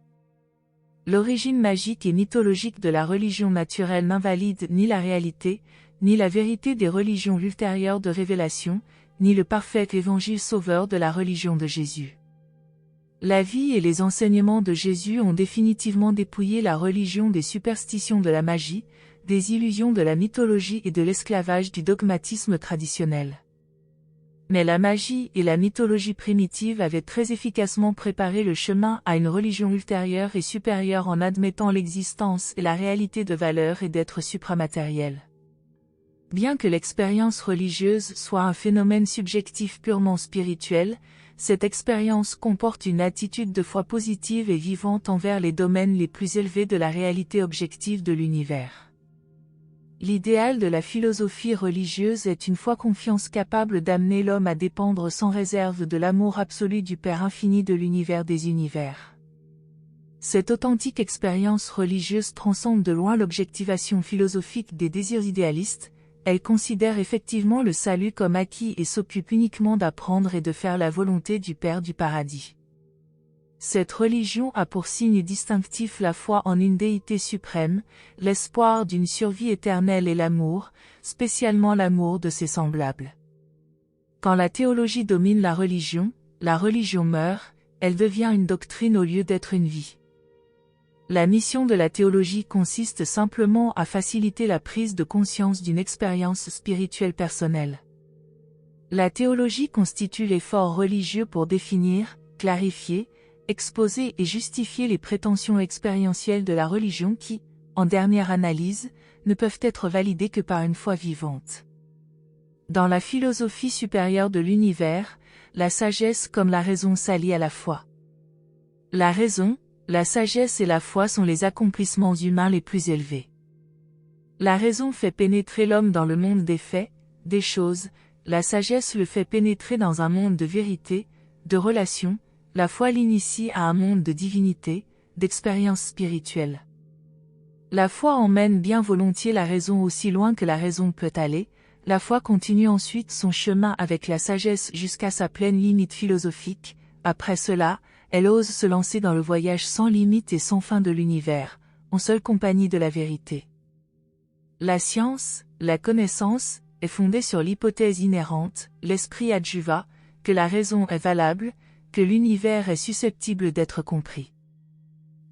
L'origine magique et mythologique de la religion naturelle n'invalide ni la réalité, ni la vérité des religions ultérieures de révélation, ni le parfait évangile sauveur de la religion de Jésus. La vie et les enseignements de Jésus ont définitivement dépouillé la religion des superstitions de la magie, des illusions de la mythologie et de l'esclavage du dogmatisme traditionnel. Mais la magie et la mythologie primitive avaient très efficacement préparé le chemin à une religion ultérieure et supérieure en admettant l'existence et la réalité de valeurs et d'êtres supramatériels. Bien que l'expérience religieuse soit un phénomène subjectif purement spirituel, cette expérience comporte une attitude de foi positive et vivante envers les domaines les plus élevés de la réalité objective de l'univers. L'idéal de la philosophie religieuse est une foi-confiance capable d'amener l'homme à dépendre sans réserve de l'amour absolu du Père infini de l'univers des univers. Cette authentique expérience religieuse transcende de loin l'objectivation philosophique des désirs idéalistes. Elle considère effectivement le salut comme acquis et s'occupe uniquement d'apprendre et de faire la volonté du Père du paradis. Cette religion a pour signe distinctif la foi en une déité suprême, l'espoir d'une survie éternelle et l'amour, spécialement l'amour de ses semblables. Quand la théologie domine la religion meurt, elle devient une doctrine au lieu d'être une vie. La mission de la théologie consiste simplement à faciliter la prise de conscience d'une expérience spirituelle personnelle. La théologie constitue l'effort religieux pour définir, clarifier, exposer et justifier les prétentions expérientielles de la religion qui, en dernière analyse, ne peuvent être validées que par une foi vivante. Dans la philosophie supérieure de l'univers, la sagesse comme la raison s'allient à la foi. La raison, la sagesse et la foi sont les accomplissements humains les plus élevés. La raison fait pénétrer l'homme dans le monde des faits, des choses, la sagesse le fait pénétrer dans un monde de vérité, de relations, la foi l'initie à un monde de divinité, d'expérience spirituelle. La foi emmène bien volontiers la raison aussi loin que la raison peut aller, la foi continue ensuite son chemin avec la sagesse jusqu'à sa pleine limite philosophique, après cela, elle ose se lancer dans le voyage sans limite et sans fin de l'univers, en seule compagnie de la vérité. La science, la connaissance, est fondée sur l'hypothèse inhérente, l'esprit adjuva, que la raison est valable, que l'univers est susceptible d'être compris.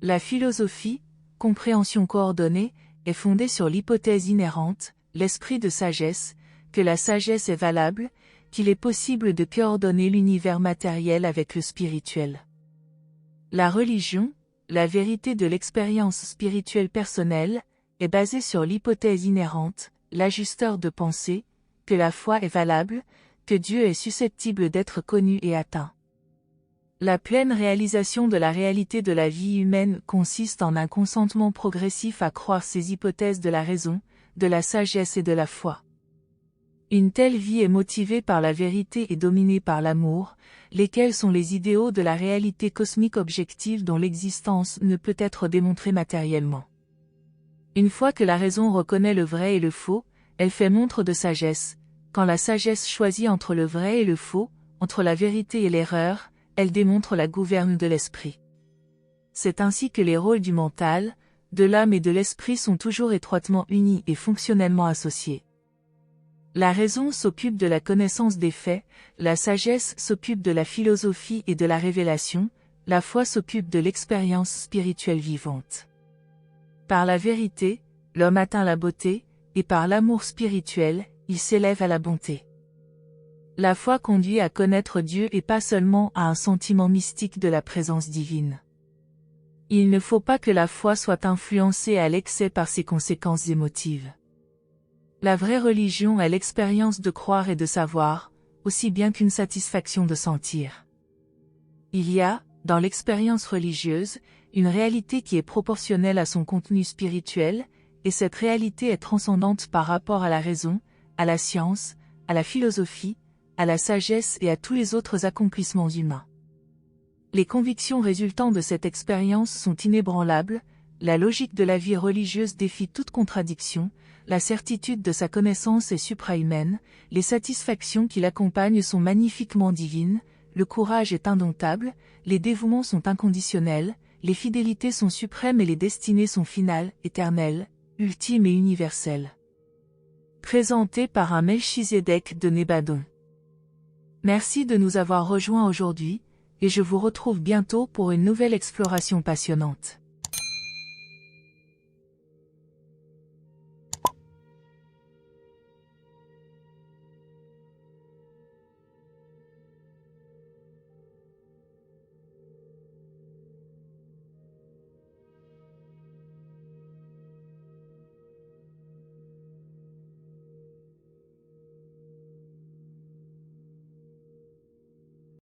La philosophie, compréhension coordonnée, est fondée sur l'hypothèse inhérente, l'esprit de sagesse, que la sagesse est valable, qu'il est possible de coordonner l'univers matériel avec le spirituel. La religion, la vérité de l'expérience spirituelle personnelle, est basée sur l'hypothèse inhérente, l'ajusteur de pensée, que la foi est valable, que Dieu est susceptible d'être connu et atteint. La pleine réalisation de la réalité de la vie humaine consiste en un consentement progressif à croire ces hypothèses de la raison, de la sagesse et de la foi. Une telle vie est motivée par la vérité et dominée par l'amour, lesquels sont les idéaux de la réalité cosmique objective dont l'existence ne peut être démontrée matériellement. Une fois que la raison reconnaît le vrai et le faux, elle fait montre de sagesse. Quand la sagesse choisit entre le vrai et le faux, entre la vérité et l'erreur, elle démontre la gouverne de l'esprit. C'est ainsi que les rôles du mental, de l'âme et de l'esprit sont toujours étroitement unis et fonctionnellement associés. La raison s'occupe de la connaissance des faits, la sagesse s'occupe de la philosophie et de la révélation, la foi s'occupe de l'expérience spirituelle vivante. Par la vérité, l'homme atteint la beauté, et par l'amour spirituel, il s'élève à la bonté. La foi conduit à connaître Dieu et pas seulement à un sentiment mystique de la présence divine. Il ne faut pas que la foi soit influencée à l'excès par ses conséquences émotives. La vraie religion est l'expérience de croire et de savoir, aussi bien qu'une satisfaction de sentir. Il y a, dans l'expérience religieuse, une réalité qui est proportionnelle à son contenu spirituel, et cette réalité est transcendante par rapport à la raison, à la science, à la philosophie, à la sagesse et à tous les autres accomplissements humains. Les convictions résultant de cette expérience sont inébranlables, la logique de la vie religieuse défie toute contradiction, la certitude de sa connaissance est suprahumaine, les satisfactions qui l'accompagnent sont magnifiquement divines, le courage est indomptable, les dévouements sont inconditionnels, les fidélités sont suprêmes et les destinées sont finales, éternelles, ultimes et universelles. Présenté par un Melchizedek de Nébadon. Merci de nous avoir rejoints aujourd'hui, et je vous retrouve bientôt pour une nouvelle exploration passionnante.